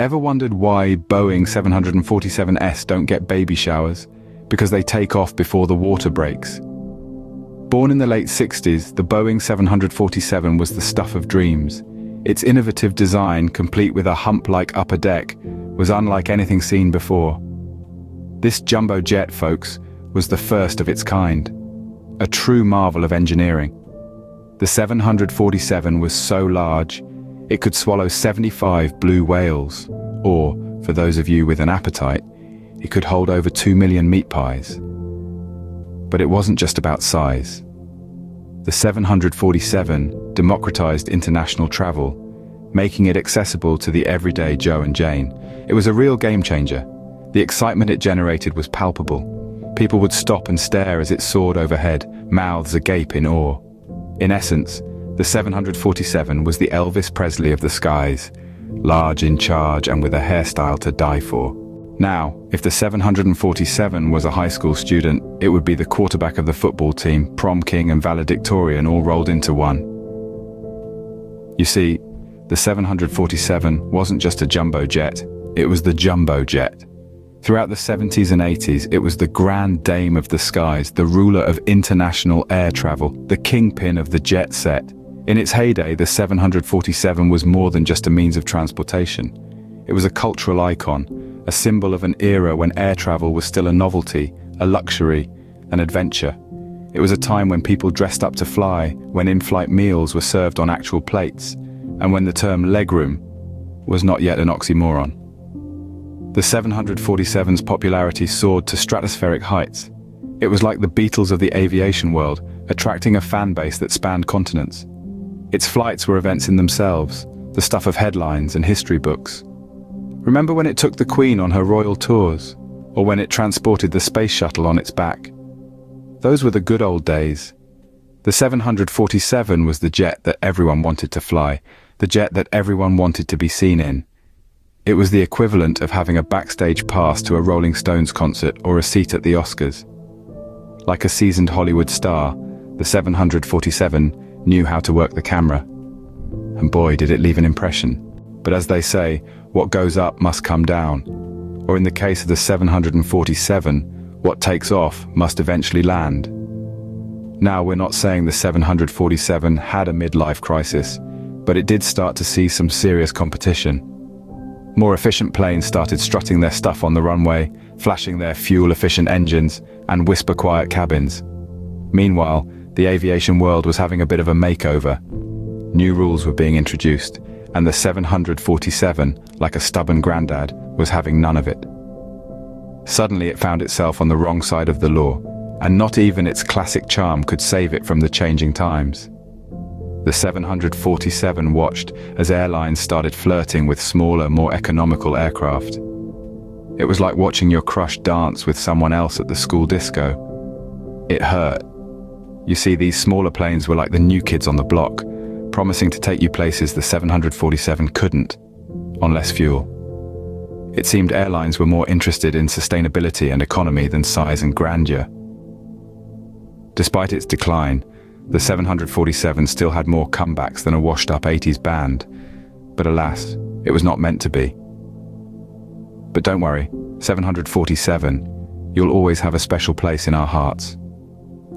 Ever wondered why Boeing 747s don't get baby showers? Because they take off before the water breaks. Born in the late 60s, the Boeing 747 was the stuff of dreams. Its innovative design, complete with a hump-like upper deck, was unlike anything seen before. This jumbo jet, folks, was the first of its kind. A true marvel of engineering. The 747 was so large, it could swallow 75 blue whales, or, for those of you with an appetite, it could hold over 2 million meat pies. But it wasn't just about size. The 747 democratized international travel, making it accessible to the everyday Joe and Jane. It was a real game changer. The excitement it generated was palpable. People would stop and stare as it soared overhead, mouths agape in awe. In essence, the 747 was the Elvis Presley of the skies, large, in charge, and with a hairstyle to die for. Now, if the 747 was a high school student, it would be the quarterback of the football team, prom king and valedictorian all rolled into one. You see, the 747 wasn't just a jumbo jet, it was the jumbo jet. Throughout the 70s and 80s, it was the grand dame of the skies, the ruler of international air travel, the kingpin of the jet set. In its heyday, the 747 was more than just a means of transportation. It was a cultural icon, a symbol of an era when air travel was still a novelty, a luxury, an adventure. It was a time when people dressed up to fly, when in-flight meals were served on actual plates, and when the term legroom was not yet an oxymoron. The 747's popularity soared to stratospheric heights. It was like the Beatles of the aviation world, attracting a fan base that spanned continents. Its flights were events in themselves, the stuff of headlines and history books. Remember when it took the Queen on her royal tours, or when it transported the space shuttle on its back? Those were the good old days. The 747 was the jet that everyone wanted to fly, the jet that everyone wanted to be seen in. It was the equivalent of having a backstage pass to a Rolling Stones concert or a seat at the Oscars. Like a seasoned Hollywood star, the 747 knew how to work the camera. And boy, did it leave an impression. But as they say, what goes up must come down. Or in the case of the 747, what takes off must eventually land. Now, we're not saying the 747 had a midlife crisis, but it did start to see some serious competition. More efficient planes started strutting their stuff on the runway, flashing their fuel-efficient engines and whisper-quiet cabins. Meanwhile, the aviation world was having a bit of a makeover. New rules were being introduced, and the 747, like a stubborn granddad, was having none of it. Suddenly it found itself on the wrong side of the law, and not even its classic charm could save it from the changing times. The 747 watched as airlines started flirting with smaller, more economical aircraft. It was like watching your crush dance with someone else at the school disco. It hurt. You see, these smaller planes were like the new kids on the block, promising to take you places the 747 couldn't, on less fuel. It seemed airlines were more interested in sustainability and economy than size and grandeur. Despite its decline, the 747 still had more comebacks than a washed-up 80s band, but alas, it was not meant to be. But don't worry, 747, you'll always have a special place in our hearts.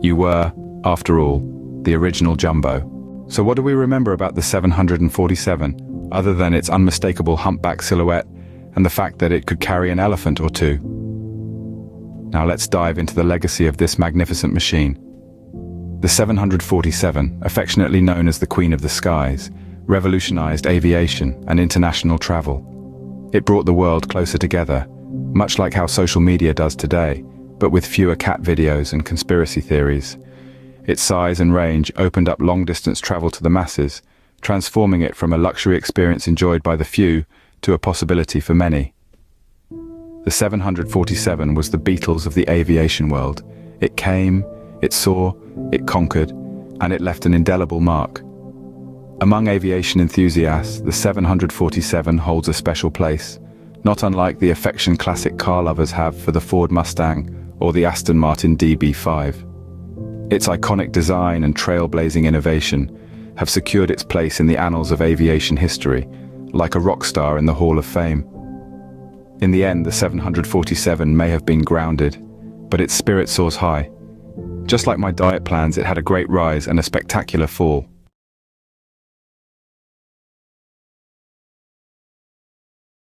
You were, after all, the original jumbo. So what do we remember about the 747, other than its unmistakable humpback silhouette and the fact that it could carry an elephant or two? Now let's dive into the legacy of this magnificent machine. The 747, affectionately known as the Queen of the Skies, revolutionized aviation and international travel. It brought the world closer together, much like how social media does today, but with fewer cat videos and conspiracy theories. Its size and range opened up long-distance travel to the masses, transforming it from a luxury experience enjoyed by the few to a possibility for many. The 747 was the Beatles of the aviation world. It came, it saw, it conquered, and it left an indelible mark. Among aviation enthusiasts, the 747 holds a special place, not unlike the affection classic car lovers have for the Ford Mustang or the Aston Martin DB5. Its iconic design and trailblazing innovation have secured its place in the annals of aviation history, like a rock star in the Hall of Fame. In the end, the 747 may have been grounded, but its spirit soars high. Just like my diet plans, it had a great rise and a spectacular fall.